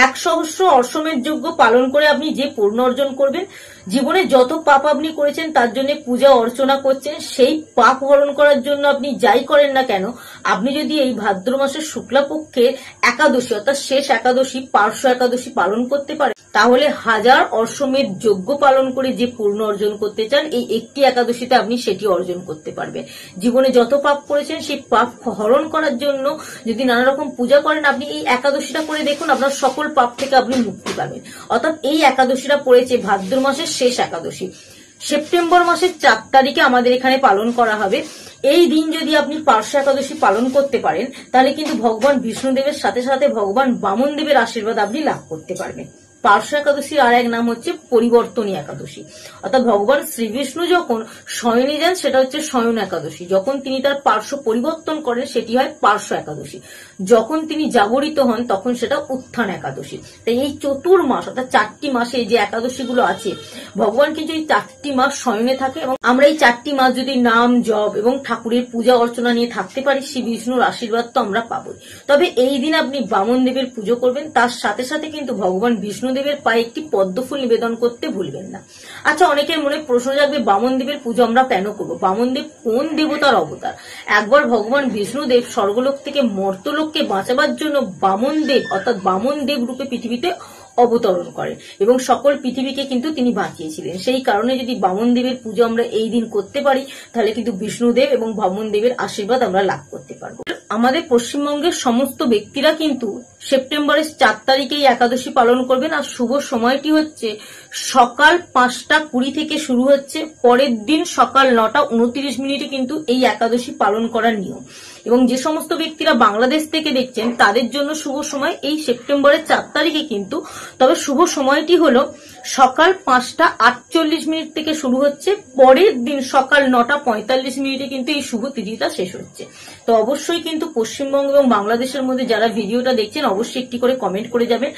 100 অশ্বমেধ যজ্ঞ পালন করে আপনি যে পূর্ণ অর্জন করবেন, জীবনে যত পাপ আপনি করেছেন তার জন্য পূজা অর্চনা করছেন, সেই পাপ হরণ করার জন্য আপনি যাই করেন না কেন, আপনি যদি এই ভাদ্র মাসের শুক্লাপক্ষের একাদশী অর্থাৎ শেষ একাদশী পার্শ্ব একাদশী পালন করতে পারেন, তাহলে 1000 অশ্বমেধ যজ্ঞ পালন করে যে পূর্ণ অর্জন করতে চান, এই একটি একাদশীতে আপনি সেটি অর্জন করতে পারবেন। জীবনে যত পাপ করেছেন সেই পাপ হরণ করার জন্য যদি নানা রকম পূজা করেন, আপনি এই একাদশীটা করে দেখুন, আপনার সকল পাপ থেকে আপনি মুক্তি পাবেন। অর্থাৎ এই একাদশীটা পড়েছে ভাদ্র মাসের শেষ একাদশী, সেপ্টেম্বর মাসের 4 তারিখে আমাদের এখানে পালন করা হবে। এই দিন যদি আপনি পার্শ্ব একাদশী পালন করতে পারেন, তাহলে কিন্তু ভগবান বিষ্ণুদেবের সাথে সাথে ভগবান বামন দেবের আশীর্বাদ আপনি লাভ করতে পারবেন। পার্শ্ব একাদশীর আর এক নাম হচ্ছে পরিবর্তনী একাদশী। অর্থাৎ ভগবান শ্রীবিষ্ণু যখন শয়নে যান সেটা হচ্ছে শয়ন একাদশী, যখন তিনি তার পার্শ্ব পরিবর্তন করেন সেটি হয় পার্শ্ব একাদশী, যখন তিনি জাগরিত হন তখন সেটা উত্থান একাদশী। তাই এই চতুর্মাস অর্থাৎ 4টি মাসে যে একাদশীগুলো আছে, ভগবান কিন্তু এই 4টি মাস শয়নে থাকে এবং আমরা এই 4টি মাস যদি নাম জপ এবং ঠাকুরের পূজা অর্চনা নিয়ে থাকতে পারি, শ্রী বিষ্ণুর আশীর্বাদ তো আমরা পাবই। তবে এই দিন আপনি বামন দেবের পুজো করবেন, তার সাথে সাথে কিন্তু ভগবান বিষ্ণুদেবের পায়ে একটি পদ্মফুল নিবেদন করতে ভুলবেন না। আচ্ছা, অনেকের মনে প্রশ্ন জাগবে, বামন দেবের পুজো আমরা কেন করবো? বামন দেব কোন দেবতার অবতার? একবার ভগবান বিষ্ণুদেব স্বর্গলোক থেকে মর্তলোককে বাঁচাবার জন্য বামন দেব অর্থাৎ বামন দেব রূপে পৃথিবীতে অবতরণ করেন এবং সকল পৃথিবীকে কিন্তু তিনি বাঁচিয়েছিলেন। সেই কারণে যদি বামন দেবের পুজো আমরা এই দিন করতে পারি, তাহলে কিন্তু বিষ্ণুদেব এবং বামন দেবের আশীর্বাদ আমরা লাভ করতে পারবো। আমাদের পশ্চিমবঙ্গের সমস্ত ব্যক্তিরা কিন্তু সেপ্টেম্বরের 4 তারিখে একাদশী পালন করবেন। আর শুভ সময়টি হচ্ছে সকাল 5টা 20 থেকে শুরু হচ্ছে, পরের দিন সকাল 9টা 29 কিন্তু এই একাদশী পালন করার নিয়ম। এবং যে সমস্ত ব্যক্তিরা বাংলাদেশ থেকে দেখছেন তাদের জন্য শুভ সময় এই সেপ্টেম্বরের 4 তারিখে কিন্তু, তবে শুভ সময়টি হলো সকাল 5টা 48 থেকে শুরু হচ্ছে, পরের দিন সকাল 9টা 45 কিন্তু এই শুভ তিথিটা শেষ হচ্ছে। তো অবশ্যই কিন্তু পশ্চিমবঙ্গ এবং বাংলাদেশের মধ্যে যারা ভিডিওটা দেখছেন অবশ্যই একটি করে কমেন্ট করে যাবেন।